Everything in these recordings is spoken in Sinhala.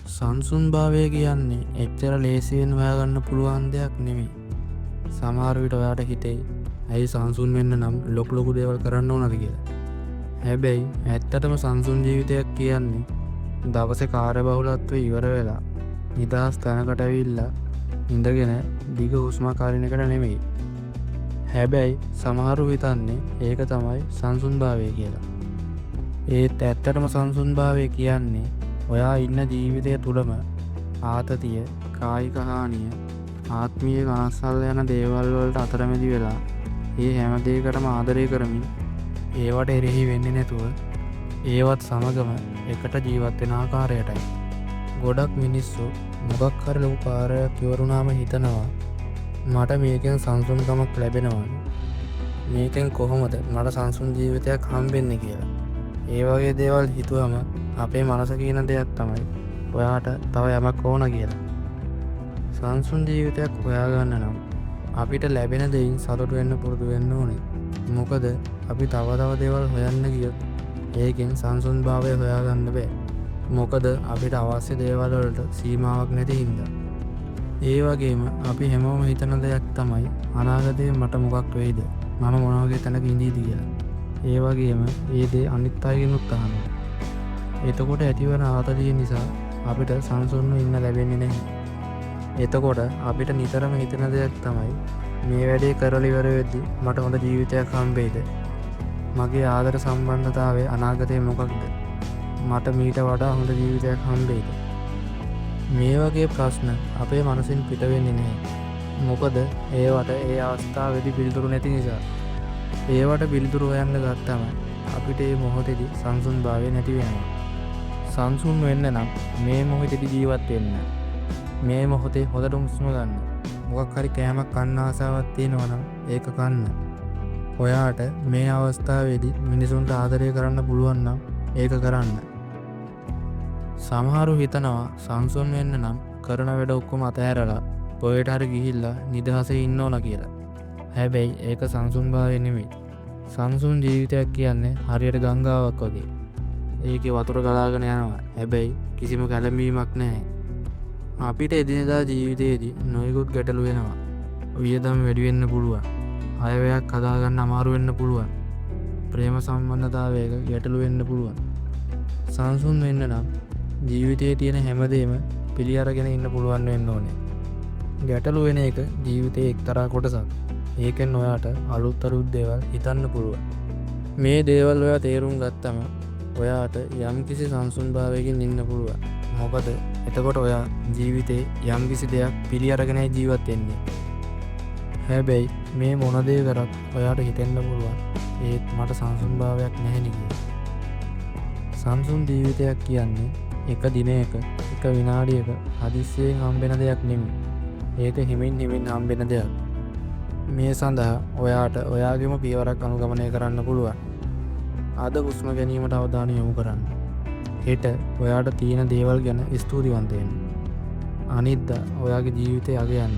සංසුන් භාවය කියන්නේ එච්චර ලේසියෙන් හොයාගන්න පුළුවන් දෙයක් නෙමෙයි. සමහර විට ඔයාට හිතෙයි ඇයි සංසුන් වෙන්න නම් ලොකු දේවල් කරන්න ඕනද කියලා. හැබැයි ඇත්තටම සංසුන් ජීවිතයක් කියන්නේ දවසේ කාර්යබහුලත්වය ඉවර වෙලා නිදහස් තැනකට ඇවිල්ලා ඉඳගෙන දිග හුස්මක් අරින එකට නෙමෙයි. හැබැයි සමහරු හිතන්නේ ඒක තමයි සංසුන් භාවය කියලා. ඒත් ඇත්තටම සංසුන් භාවය කියන්නේ ඔයා ඉන්න ජීවිතය තුළම ආතතිය, කායික හානිය, ආත්මීය කනස්සල්ල යන දේවල් වලට අතරමැදි වෙලා ඒ හැම දෙයකටම ආදරය කරමින් ඒවට එරෙහි වෙන්නේ නැතුව ඒවත් සමගම එකට ජීවත් වෙන ආකාරයටයි. ගොඩක් මිනිස්සු මොකක් හරි ලොකු කාර්යයක් ඉවරුනාම හිතනවා මට මේකෙන් සංසුන්කමක් ලැබෙනවා. මේකෙන් කොහොමද මට සංසුන් ජීවිතයක් හම්බෙන්නේ කියලා. ඒ වගේ දේවල් හිතුවම අපේ මනස කියන දෙයක් තමයි ඔයාට තව යමක් ඕන කියලා. සංසුන් ජීවිතයක් හොයාගන්න නම් අපිට ලැබෙන දෙයින් සතුටු වෙන්න පුරුදු වෙන්න ඕනේ. මොකද අපි තව දේවල් හොයන්න ගියොත් ඒකෙන් සංසුන් භාවය හොයාගන්න බෑ. මොකද අපිට අවශ්‍ය දේවල් වලට සීමාවක් නැති හින්දා. ඒ වගේම අපි හැමෝම හිතන දෙයක් තමයි අනාගතේ මට මොකක් වෙයිද? මම මොන වගේ තැනක ඉඳීද කියලා. ඒ වගේම ඒ දේ අනිත් අයගෙනුත් අහනවා. එතකොට ඇතිවන ආතතිය නිසා අපිට සංසුන්ව ඉන්න ලැබෙන්නේ නැහැ. එතකොට අපිට නිතරම හිතන දෙයක් තමයි මේ වැඩේ කරලා ඉවර වෙද්දි මට හොඳ ජීවිතයක් හම්බෙයිද? මගේ ආදර සම්බන්ධතාවයේ අනාගතේ මොකක්ද? මට මීට වඩා හොඳ ජීවිතයක් හම්බෙයිද? මේ වගේ ප්‍රශ්න අපේ මනසින් පිට වෙන්නේ නැහැ. මොකද ඒවට ඒ අවස්ථාවේදී පිළිතුරු නැති නිසා. ඒවට පිළිතුරු හොයන්න ගත්තම අපිට මේ මොහොතේදී සංසුන් භාවය නැති වෙනවා. සංසුන් වෙන්න නම් මේ මොහොතේදී ජීවත් වෙන්න. මේ මොහොතේ හොඳට හුස්ම ගන්න. මොකක් හරි කෑමක් කන්න ආසාවක් තියෙනවා නම් ඒක කන්න. ඔයාට මේ අවස්ථාවේදී මිනිසුන්ට ආදරය කරන්න පුළුවන් නම් ඒක කරන්න. සමහරු හිතනවා සංසුන් වෙන්න නම් කරන වැඩ ඔක්කොම අතහැරලා පොයට හරි ගිහිල්ලා නිදහසේ ඉන්න ඕන කියලා. හැබැයි ඒක සංසුන් භාවය නෙමෙයි. සංසුන් ජීවිතයක් කියන්නේ හරියට ගංගාවක් වගේ. ඒකේ වතුර ගලාගෙන යනවා. හැබැයි කිසිම කැළඹීමක් නැහැ. අපිට එදිනෙදා ජීවිතයේදී නොයෙකුත් ගැටලු වෙනවා. වියදම් වැඩි වෙන්න පුළුවන්. අයවැයක් හදාගන්න අමාරු වෙන්න පුළුවන්. ප්‍රේම සම්බන්ධතාවයක ගැටලු වෙන්න පුළුවන්. සංසුන් වෙන්න නම් ජීවිතයේ තියෙන හැමදේම පිළි අරගෙන ඉන්න පුළුවන් වෙන්න ඕනේ. ගැටලු වෙන එක ජීවිතයේ එක්තරා කොටසක්. ඒකෙන් ඔයාට අලුත් දේවල් හිතන්න පුළුවන්. මේ දේවල් ඔයා තේරුම් ගත්තම ඔයාට යම්කිසි සංසුන් භාවයකින් ඉන්න පුළුවන්. මොකද එතකොට ඔයා ජීවිතේ යම්කිසි දෙයක් පිළි අරගෙන ජීවත් වෙන්නේ. හැබැයි මේ මොන දේ කරත් ඔයාට හිතෙන්න පුළුවන් ඒත් මට සංසුන් භාවයක් නැහැ නේ කියලා. සංසුන් ජීවිතයක් කියන්නේ එක දිනයක එක විනාඩියක හදිස්සියෙන් හම්බෙන දෙයක් නෙමෙයි. ඒක හිමින් හම්බෙන දෙයක්. මේ සඳහා ඔයාට ඔයාගේම පියවරක් අනුගමනය කරන්න පුළුවන්. අද හුස්ම ගැනීමට අවධානය යොමු කරන්න. හෙට ඔයාට තියෙන දේවල් ගැන ස්තුතිවන්ත වෙන්න. අනිද්දා ඔයාගේ ජීවිතය අගයන්න.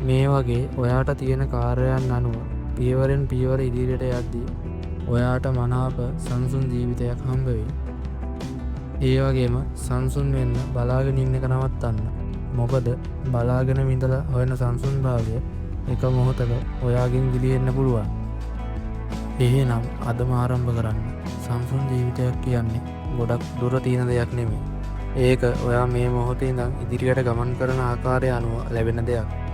මේ වගේ ඔයාට තියෙන කාර්යයන් අනුව පියවරෙන් පියවර ඉදිරියට යද්දී ඔයාට මනාප සංසුන් ජීවිතයක් හම්බ වෙයි. ඒ වගේම සංසුන් වෙන්න බලාගෙන ඉන්න එක නවත්තන්න. මොකද බලාගෙන ඉඳලා හොයන සංසුන් භාවය එක මොහොතක ඔයාගෙන් ගිලිහෙන්න පුළුවන්. එහෙනම් අදම ආරම්භ කරන්න. සංසුන් ජීවිතයක් කියන්නේ ගොඩක් දුර තියෙන දෙයක් නෙමෙයි. ඒක ඔයා මේ මොහොතේ ඉඳන් ඉදිරියට ගමන් කරන ආකාරය අනුව ලැබෙන දෙයක්.